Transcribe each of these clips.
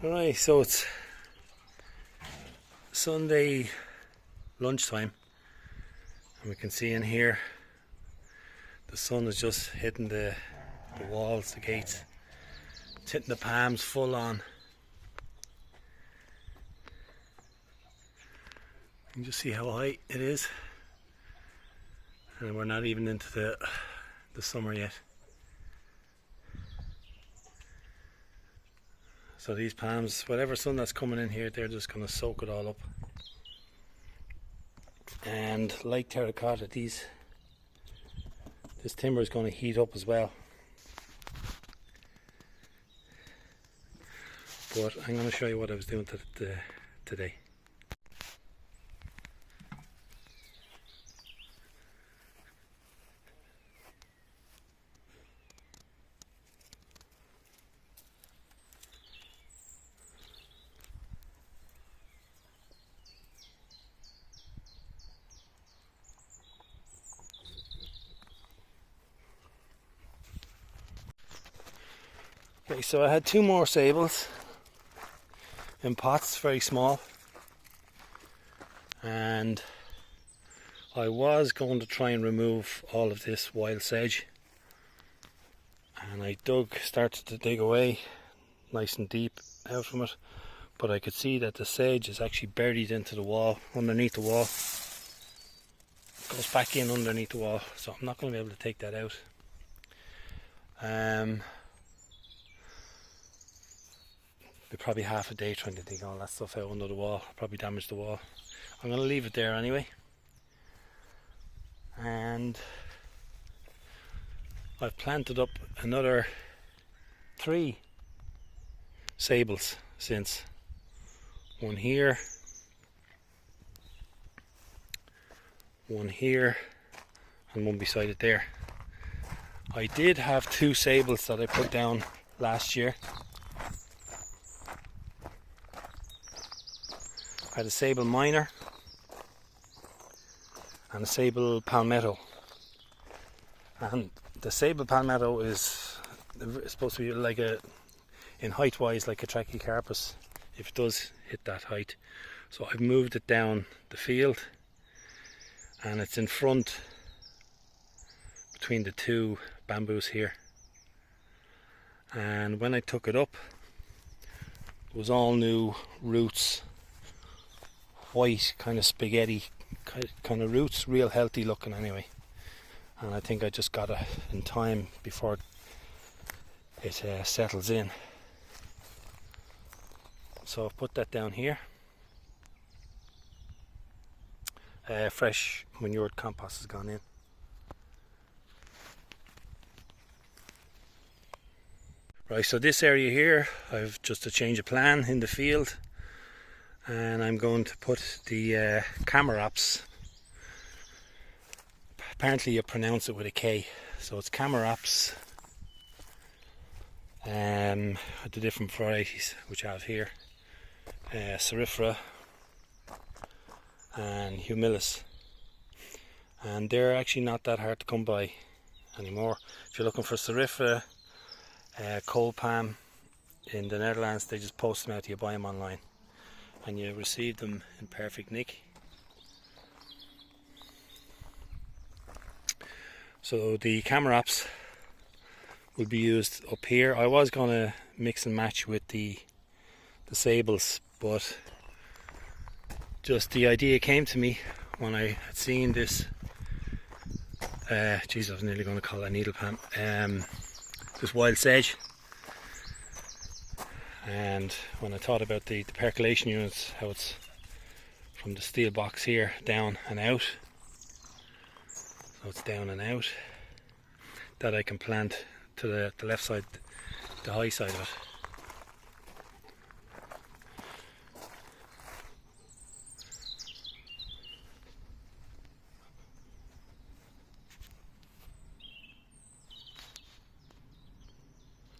Right, so it's Sunday lunchtime, and we can see in here the sun is just hitting the walls, the gates. It's hitting the palms full on. You can just see how high it is, and we're not even into the summer yet. So these palms, whatever sun that's coming in here, they're just going to soak it all up. And like terracotta, this timber is going to heat up as well. But I'm going to show you what I was doing today. Okay, so I had two more sabals in pots, very small, and I was going to try and remove all of this wild sedge, and I started to dig away nice and deep out from it, but I could see that the sedge is actually buried into the wall, underneath the wall. It goes back in underneath the wall, so I'm not going to be able to take that out. Probably half a day trying to dig all that stuff out under the wall. Probably damage the wall. I'm going to leave it there anyway. And I've planted up another 3 sabals since. One here, one here, and one beside it there. I did have 2 sabals that I put down last year. I had a Sabal Minor and a Sabal Palmetto, and the Sabal Palmetto is supposed to be like in height wise like a Trachycarpus, if it does hit that height. So I've moved it down the field, and it's in front between the 2 bamboos here. And when I took it up, it was all new roots, white kind of spaghetti kind of roots, real healthy looking anyway. And I think I just got it in time before it settles in. So I've put that down here. Fresh manured compost has gone in. Right, so this area here, I've just a change of plan in the field, and I'm going to put the camaraps. Apparently you pronounce it with a K, so it's camaraps. The different varieties which I have here, Cerifera and Humilis, and they're actually not that hard to come by anymore. If you're looking for Cerifera, cold palm in the Netherlands, they just post them out, you buy them online and you receive them in perfect nick. So the camaraps will be used up here. I was going to mix and match with the sabals, but just the idea came to me when I had seen this geez, I was nearly going to call it a needle palm, this wild sedge. And when I thought about the percolation units, how it's from the steel box here down and out, so it's down and out, that I can plant to the left side, the high side of it.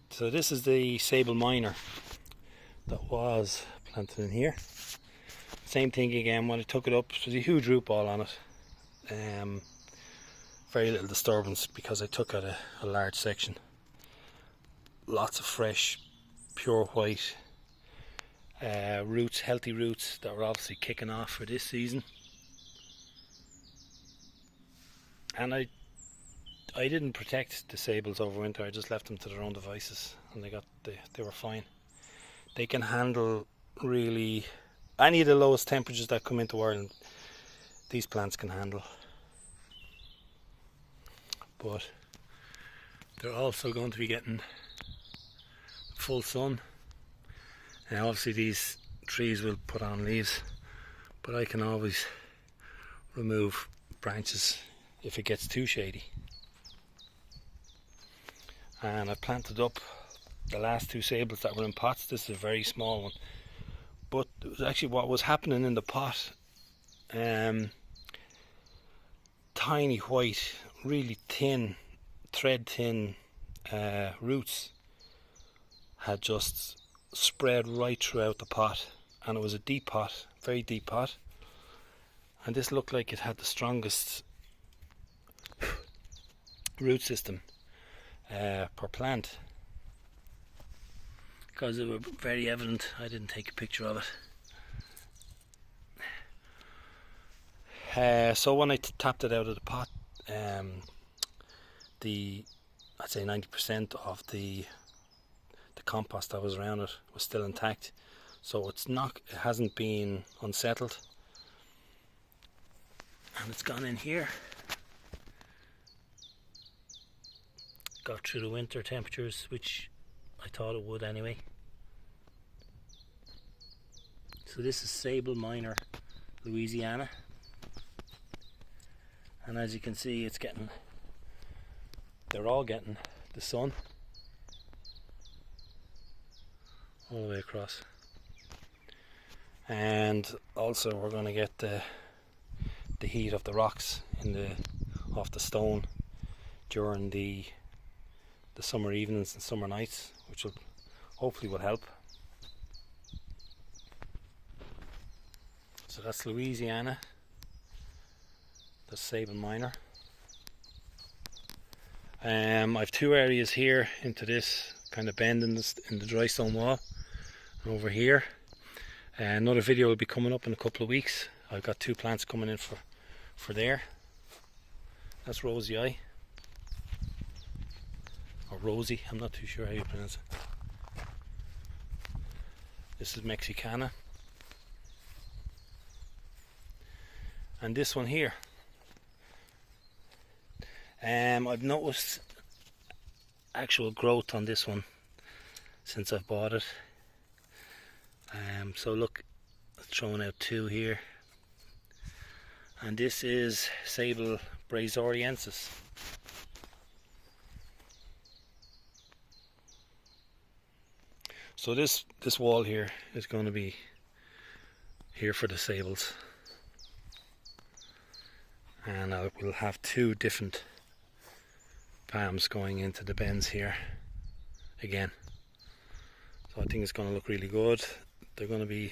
So this is the Sabal Minor that was planted in here. Same thing again, when I took it up, there's a huge root ball on it. Very little disturbance because I took out a large section. Lots of fresh, pure white roots, healthy roots that were obviously kicking off for this season. And I didn't protect the Sabals over winter. I just left them to their own devices, and they were fine. They can handle really any of the lowest temperatures that come into Ireland. These plants can handle, but they're also going to be getting full sun. And obviously these trees will put on leaves, but I can always remove branches if it gets too shady. And I planted up the last two Sabals that were in pots. This is a very small one, but it was actually what was happening in the pot. Tiny white, really thin, thread thin roots had just spread right throughout the pot, and it was a deep pot, very deep pot, and this looked like it had the strongest root system per plant, because they were very evident. I didn't take a picture of it. So when I tapped it out of the pot, I'd say 90% of the compost that was around it was still intact, so it hasn't been unsettled, and it's gone in here. Got through the winter temperatures, which I thought it would anyway. So this is Sabal Minor, Louisiana, and as you can see, they're all getting the sun all the way across. And also we're going to get the heat of the rocks off the stone during the summer evenings and summer nights, which will hopefully help. So that's Louisiana, that's Sabal Minor. I've two areas here into this kind of bend in the dry stone wall, and over here. Another video will be coming up in a couple of weeks. I've got two plants coming in for there. That's Rosy Eye, or Rosie, I'm not too sure how you pronounce it. This is Mexicana, and this one here, I've noticed actual growth on this one since I've bought it. So look, throwing out two here, and this is Sabal Brazoriensis. So this wall here is going to be here for the Sabals, and I will have two different palms going into the bends here again. So I think it's going to look really good. They're going to be,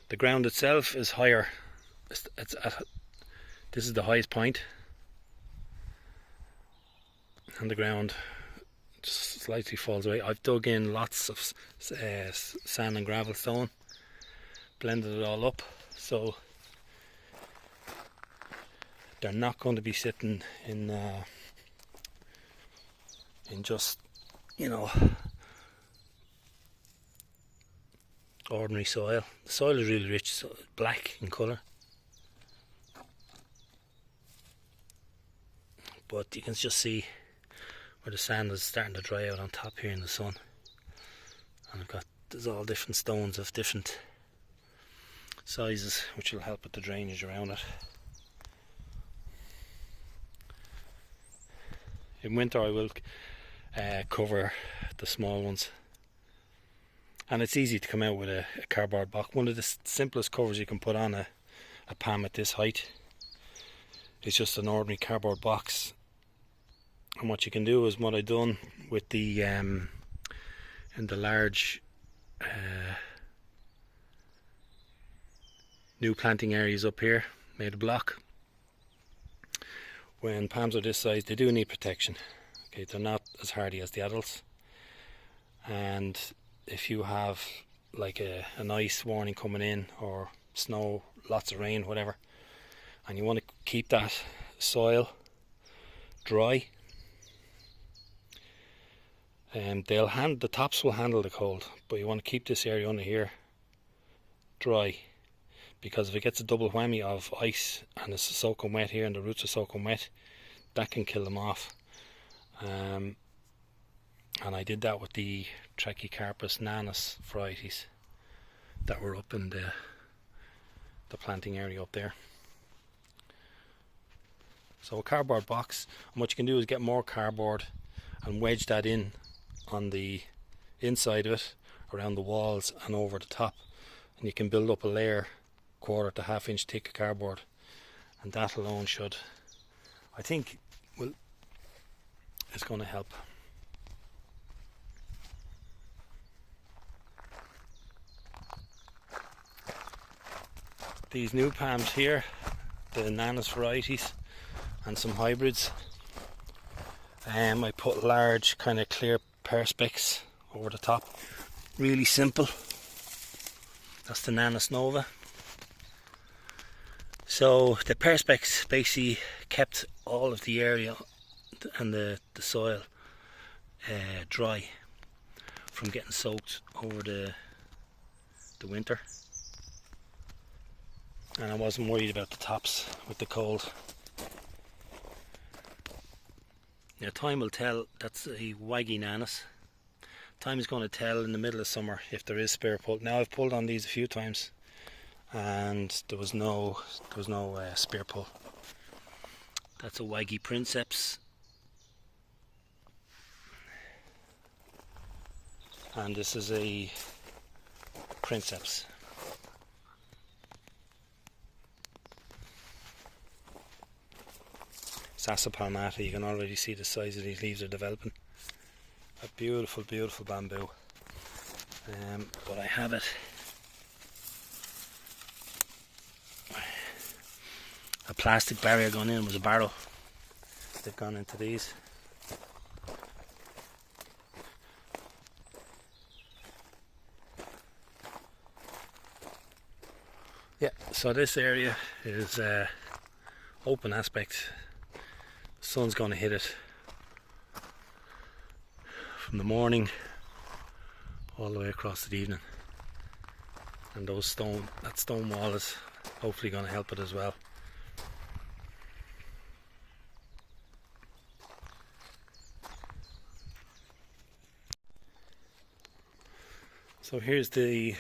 the ground itself is higher. This is the highest point, and the ground just slightly falls away. I've dug in lots of sand and gravel stone, blended it all up, so they're not going to be sitting in just, ordinary soil. The soil is really rich, so black in colour, but you can just see where the sand is starting to dry out on top here in the sun. And there's all different stones of different sizes, which will help with the drainage around it. In winter I will cover the small ones, and it's easy to come out with a cardboard box. One of the simplest covers you can put on a palm at this height is just an ordinary cardboard box. And what you can do is what I've done with the in the large new planting areas up here, made a block. When palms are this size, they do need protection. Okay, they're not as hardy as the adults, and if you have like an ice warning coming in, or snow, lots of rain, whatever, and you want to keep that soil dry. The tops will handle the cold, but you want to keep this area under here dry, because if it gets a double whammy of ice and it's soaking wet here and the roots are soaking wet, that can kill them off. And I did that with the Trachycarpus nanus varieties that were up in the planting area up there. So a cardboard box, and what you can do is get more cardboard and wedge that in on the inside of it, around the walls and over the top, and you can build up a layer 1/4 to 1/2 inch thick of cardboard, and that alone should, I think, is going to help. These new palms here, the nanus varieties and some hybrids, I put large kind of clear perspex over the top, really simple. That's the Nanus Nova. So the perspex basically kept all of the area and the soil dry from getting soaked over the winter, and I wasn't worried about the tops with the cold. Now time will tell. That's a waggy nanus. Time is going to tell in the middle of summer if there is spare pull. Now I've pulled on these a few times and there was no spare pull. That's a waggy princeps, and this is a princeps. Sabal Palmetto, you can already see the size of these leaves are developing. A beautiful, beautiful bamboo. But I have it. A plastic barrier gone in, was a barrow. They've gone into these. Yeah, so this area is open aspect. The sun's going to hit it from the morning all the way across to the evening, and that stone wall is hopefully going to help it as well. So here's the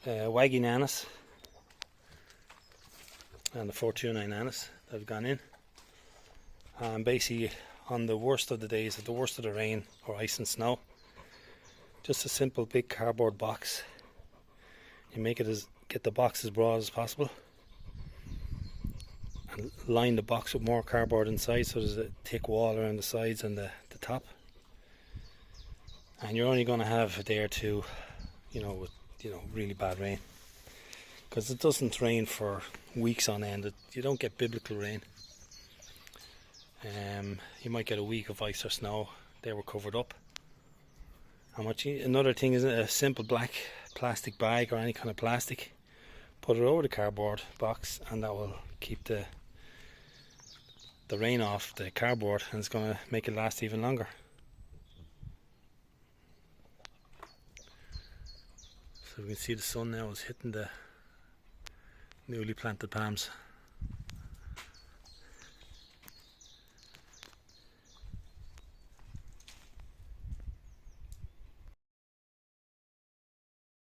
waggy nanus and the 429 nanus that have gone in, and basically on the worst of the days, at the worst of the rain or ice and snow, just a simple big cardboard box. You get the box as broad as possible and line the box with more cardboard inside, so there's a thick wall around the sides and the top, and you're only going to have a day or two, with really bad rain, because it doesn't rain for weeks on end. You don't get biblical rain. You might get a week of ice or snow. They were covered up. Another thing is a simple black plastic bag or any kind of plastic. Put it over the cardboard box, and that will keep the rain off the cardboard, and it's going to make it last even longer. So we can see the sun now is hitting the newly planted palms.